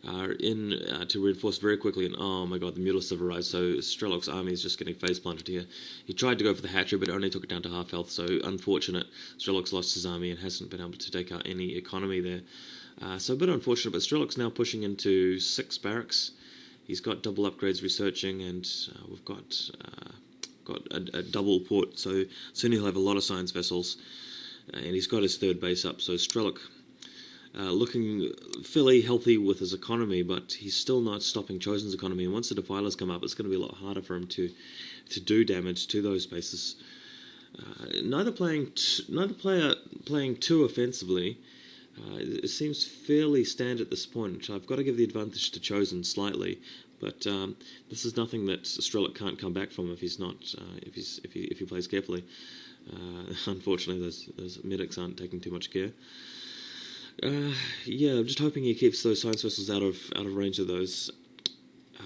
to reinforce very quickly, and oh my god, the Mutalisks have arrived, so Strelok's army is just getting face planted here. He tried to go for the hatchery, but only took it down to half health, so unfortunate. Strelok's lost his army and hasn't been able to take out any economy there. So a bit unfortunate, but Strelok's now pushing into 6 barracks. He's got double upgrades researching, and we've got a double port, so soon he'll have a lot of science vessels, and he's got his 3rd base up, so Strelok looking fairly healthy with his economy, but he's still not stopping Chosen's economy, and once the Defilers come up, it's going to be a lot harder for him to do damage to those bases. Neither player playing too offensively. It seems fairly standard at this point, which I've got to give the advantage to Chosen slightly, but this is nothing that Strelok can't come back from if he's not if he plays carefully. Unfortunately, those medics aren't taking too much care. Yeah, I'm just hoping he keeps those science vessels out of range of those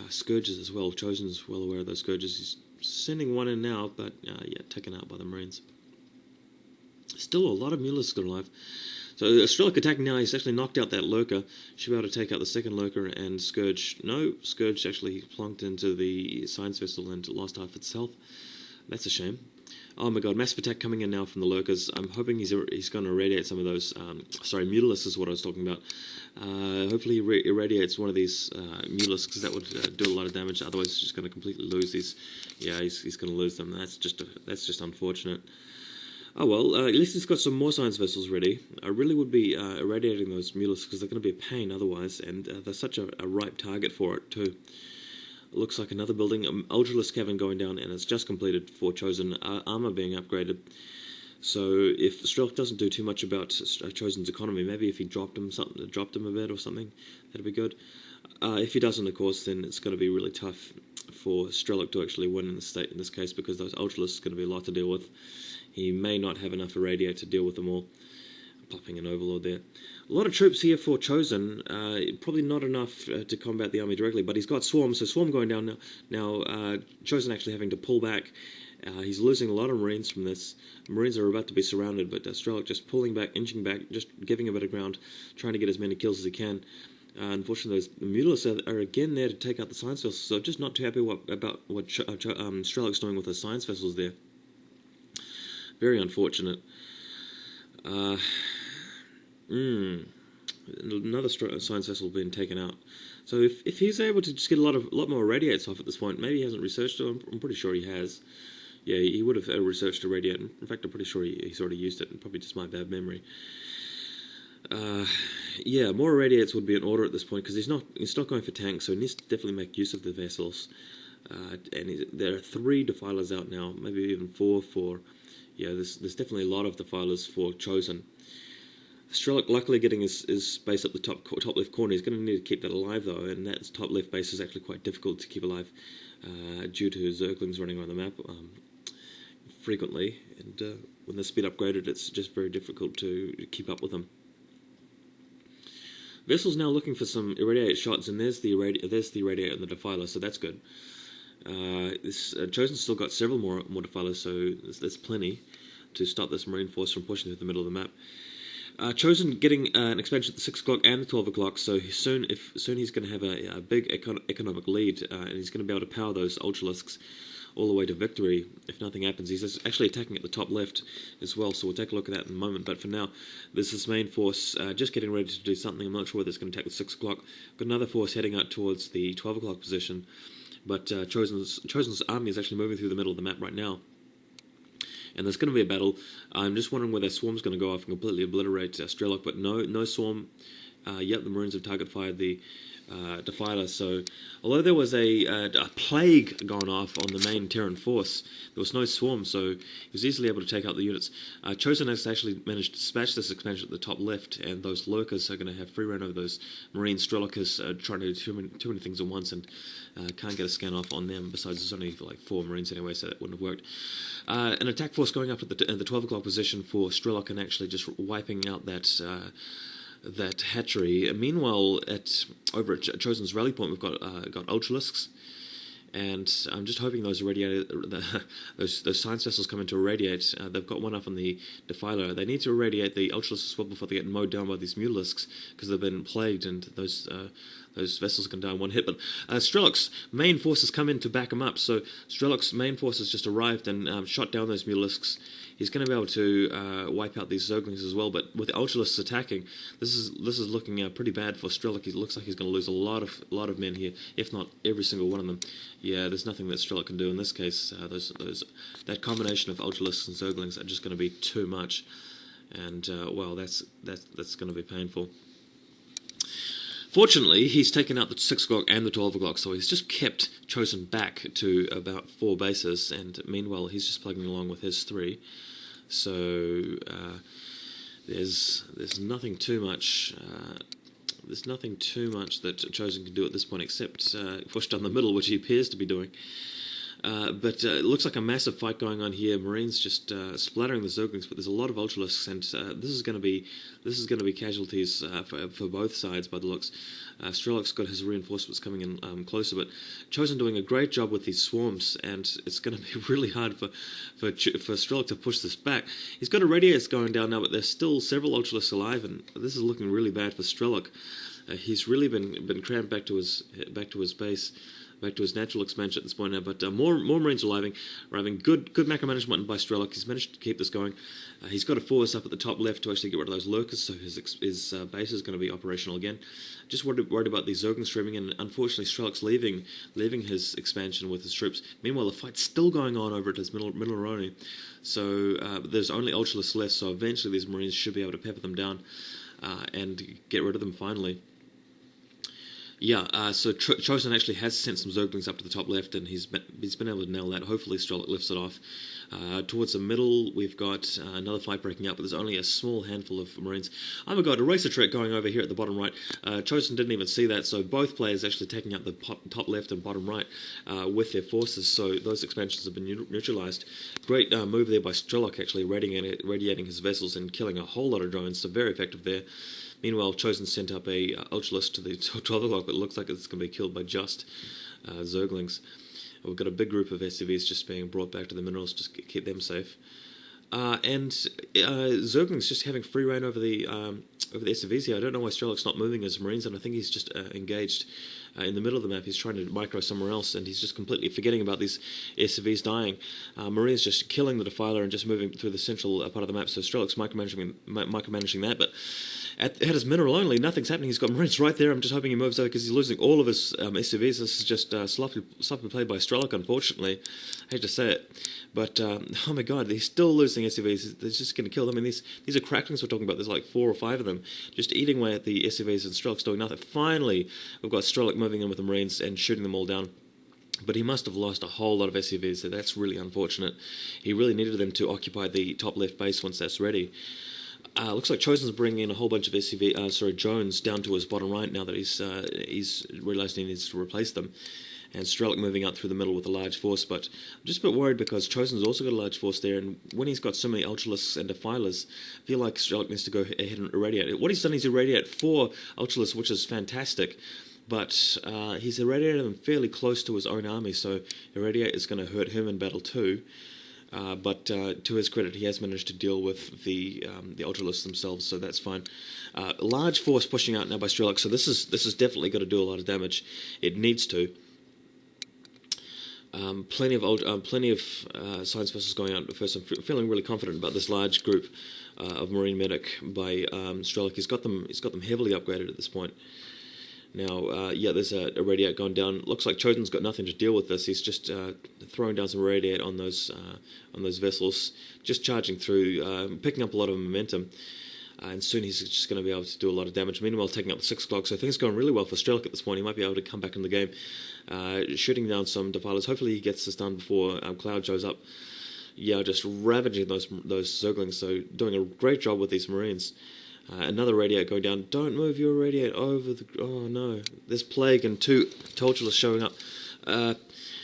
scourges as well. Chosen's well aware of those scourges. He's sending one in now, but yeah, taken out by the Marines. Still a lot of Mutalisks alive. So Strelok attacking now. He's actually knocked out that lurker. Should be able to take out the 2nd lurker and Scourge. No, Scourge actually plonked into the science vessel and lost half its health. That's a shame. Oh my god, massive attack coming in now from the lurkers. I'm hoping he's going to irradiate some of those. Sorry, Mutalisks is what I was talking about. Hopefully he irradiates one of these Mutalisks, because that would do a lot of damage. Otherwise, he's just going to completely lose these. Yeah, he's going to lose them. That's just unfortunate. Oh well, at least he's got some more science vessels ready. I really would be irradiating those Mutalisks, because they're going to be a pain otherwise, and they're such a ripe target for it too. Looks like another building, Ultralisk cavern going down, and it's just completed for Chosen, armor being upgraded. So if Strelok doesn't do too much about Chosen's economy, maybe if he dropped him a bit or something, that'd be good. If he doesn't, of course, then it's going to be really tough for Strelok to actually win in this case, because those Ultralisks are going to be a lot to deal with. He may not have enough irradiate to deal with them all. Popping an Overlord there. A lot of troops here for Chosen. Probably not enough to combat the army directly, but he's got Swarm, so Swarm going down now. Chosen actually having to pull back. He's losing a lot of Marines from this. Marines are about to be surrounded, but Strelok just pulling back, inching back, just giving a bit of ground, trying to get as many kills as he can. Unfortunately, those Mutalisks are again there to take out the science vessels, so just not too happy about what Strelok's doing with the science vessels there. Very unfortunate. Another science vessel being taken out. So if he's able to just get a lot more irradiates off at this point, maybe he hasn't researched it. I'm pretty sure he has. Yeah, he would have researched irradiate. In fact, I'm pretty sure he's already used it, and probably just my bad memory. Yeah, more irradiates would be in order at this point, because he's not going for tanks, so he needs to definitely make use of the vessels. And there are 3 defilers out now, maybe even 4 for. Yeah, there's definitely a lot of defilers for Chosen. Strelok luckily getting his base up the top left corner. He's going to need to keep that alive though, and that top left base is actually quite difficult to keep alive due to Zerglings running around the map frequently, and when they're speed upgraded, it's just very difficult to keep up with them. Vessel's now looking for some irradiate shots, and there's the irradiator and the defiler, so that's good. Chosen's still got several more defilers, so there's plenty to stop this Marine force from pushing through the middle of the map. Chosen getting an expansion at the 6 o'clock and the 12 o'clock, so soon he's going to have a big economic lead, and he's going to be able to power those Ultralisks all the way to victory if nothing happens. He's actually attacking at the top left as well, so we'll take a look at that in a moment. But for now, this is main force just getting ready to do something. I'm not sure whether it's going to attack the 6 o'clock. Got another force heading out towards the 12 o'clock position, but Chosen's army is actually moving through the middle of the map right now. And there's going to be a battle. I'm just wondering whether Swarm's going to go off and completely obliterate Strelok, but no Swarm. Yep, the Marines have target fired the Defiler. So, although there was a plague going off on the main Terran force, there was no Swarm, so he was easily able to take out the units. Chosen has actually managed to dispatch this expansion at the top left, and those lurkers are going to have free reign over those Marines. Strelok is trying to do too many things at once, and can't get a scan off on them. Besides, there's only like 4 Marines anyway, so that wouldn't have worked. An attack force going up at the 12 o'clock position for Strelok and actually just wiping out that hatchery. Meanwhile, over at Chosen's rally point, we've got Ultralisks, And I'm just hoping those those science vessels come in to irradiate. They've got one up on the Defiler. They need to irradiate the Ultralisk as well before they get mowed down by these Mutalisks, because they've been plagued, and those vessels can die in one hit. But Strelok's main forces come in to back him up. So Strelok's main forces just arrived and shot down those Mutalisks. He's going to be able to wipe out these Zerglings as well. But with the Ultralisks attacking, this is looking pretty bad for Strelok. It looks like he's going to lose a lot of men here, if not every single one of them. Yeah, there's nothing that Strelok can do in this case. That combination of Ultralisks and Zerglings are just going to be too much, and well, that's going to be painful. Fortunately, he's taken out the 6 o'clock and the 12 o'clock, so he's just kept Chosen back to about 4 bases, and meanwhile he's just plugging along with his 3. So there's nothing too much. There's nothing too much that Chosen can do at this point except push down the middle, which he appears to be doing. But it looks like a massive fight going on here. Marines just splattering the Zerglings, but there's a lot of Ultralisks, and this is going to be casualties for both sides by the looks. Strelok's got his reinforcements coming in closer, but Chosen doing a great job with these swarms, and it's going to be really hard for Strelok to push this back. He's got irradiators going down now, but there's still several Ultralisks alive, and this is looking really bad for Strelok. He's really been crammed back to his base, back to his natural expansion at this point now, but more Marines arriving. Good macro management by Strelok. He's managed to keep this going. He's got a force up at the top left to actually get rid of those lurkers, so his base is going to be operational again. Just worried about these Zerglings streaming, and unfortunately Strelok's leaving his expansion with his troops. Meanwhile, the fight's still going on over at his middle Aroni. So there's only Ultralisks left, so eventually these Marines should be able to pepper them down and get rid of them finally. Yeah, so Chosen actually has sent some Zerglings up to the top left, and he's been able to nail that. Hopefully Strelok lifts it off. Towards the middle, we've got another fight breaking out, but there's only a small handful of Marines. Oh my god, a racer trick going over here at the bottom right. Chosen didn't even see that, so both players actually taking out the top left and bottom right with their forces, so those expansions have been neutralized. Great move there by Strelok, actually radiating his vessels and killing a whole lot of drones, so very effective there. Meanwhile, Chosen sent up a Ultralisk to the 12 o'clock, but it looks like it's going to be killed by just Zerglings. We've got a big group of SCVs just being brought back to the minerals, just to keep them safe. And Zerglings just having free reign over the SCVs here. I don't know why Strelok's not moving his Marines, and I think he's just engaged in the middle of the map. He's trying to micro somewhere else, and he's just completely forgetting about these SCVs dying. Marines just killing the Defiler and just moving through the central part of the map, so Strelok's micromanaging that, but at his mineral only, nothing's happening. He's got Marines right there. I'm just hoping he moves over because he's losing all of his SCVs. This is just sloppy played by Strelok, unfortunately. I hate to say it. But, oh my god, he's still losing SCVs. They're just going to kill them. I mean, these are cracklings we're talking about. There's like 4 or 5 of them just eating away at the SCVs, and Strelok's doing nothing. Finally, we've got Strelok moving in with the Marines and shooting them all down. But he must have lost a whole lot of SCVs, so that's really unfortunate. He really needed them to occupy the top left base once that's ready. Looks like Chosen's bringing in a whole bunch of drones down to his bottom right now that he's realised he needs to replace them. And Strelok moving out through the middle with a large force, but I'm just a bit worried because Chosen's also got a large force there, and when he's got so many Ultralisks and Defilers, I feel like Strelok needs to go ahead and irradiate. What he's done is irradiate 4 Ultralisks, which is fantastic, but he's irradiated them fairly close to his own army, so irradiate is going to hurt him in battle too. But to his credit, he has managed to deal with the Ultralisks themselves, so that's fine. Large force pushing out now by Strelok, so this is definitely going to do a lot of damage. It needs to. Plenty of science vessels going out first. I'm feeling really confident about this large group of Marine medic by Strelok. He's got them heavily upgraded at this point. Now, yeah, there's a radiate going down. Looks like Chosen's got nothing to deal with this. He's just throwing down some radiate on those vessels, just charging through, picking up a lot of momentum. And soon he's just going to be able to do a lot of damage. Meanwhile, taking up the 6 o'clock, so things are going really well for Strelok at this point. He might be able to come back in the game, shooting down some Defilers. Hopefully he gets this done before Cloud shows up. Yeah, just ravaging those Zerglings, so doing a great job with these Marines. Another radiate going down. Don't move your radiate over the... Oh no, there's Plague and 2 Ultralisks showing up.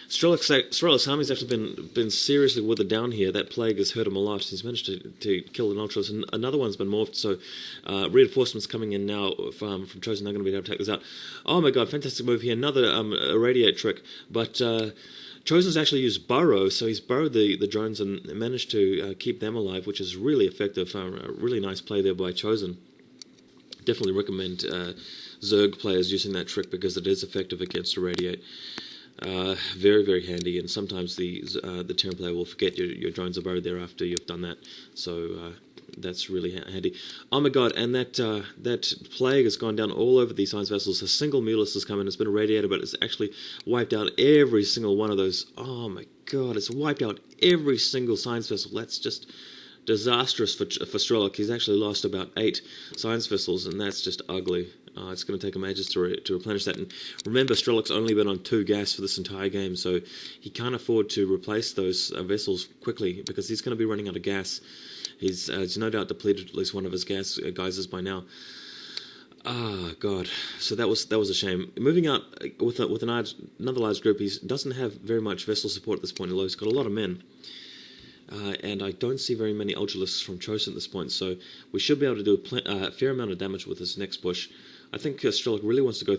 Strelok's army's actually been seriously withered down here. That plague has hurt him a lot. He's managed to kill an Ultras, and another one's been morphed, so reinforcements coming in now from Chosen. They're going to be able to take this out. Oh my god, fantastic move here. Another irradiate trick, but Chosen's actually used Burrow, so he's burrowed the drones and managed to keep them alive, which is really effective. A really nice play there by Chosen. Definitely recommend Zerg players using that trick because it is effective against irradiate. Very, very handy, and sometimes the Terran player will forget your drones are buried there after you've done that, so that's really handy. Oh my god, and that plague has gone down all over these science vessels. A single Mulus has come in, it's been irradiated, but it's actually wiped out every single one of those. Oh my god, it's wiped out every single science vessel. That's just disastrous for Strelok. He's actually lost about 8 science vessels, and that's just ugly. It's going to take him ages to replenish that. And remember, Strelok's only been on 2 gas for this entire game, so he can't afford to replace those vessels quickly because he's going to be running out of gas. He's no doubt depleted at least one of his gas geysers by now. Ah, God. So that was a shame. Moving out with another large group, he doesn't have very much vessel support at this point. He's got a lot of men. And I don't see very many Ultralisks from Chosen at this point, so we should be able to do a fair amount of damage with this next push. I think Strelok really wants to go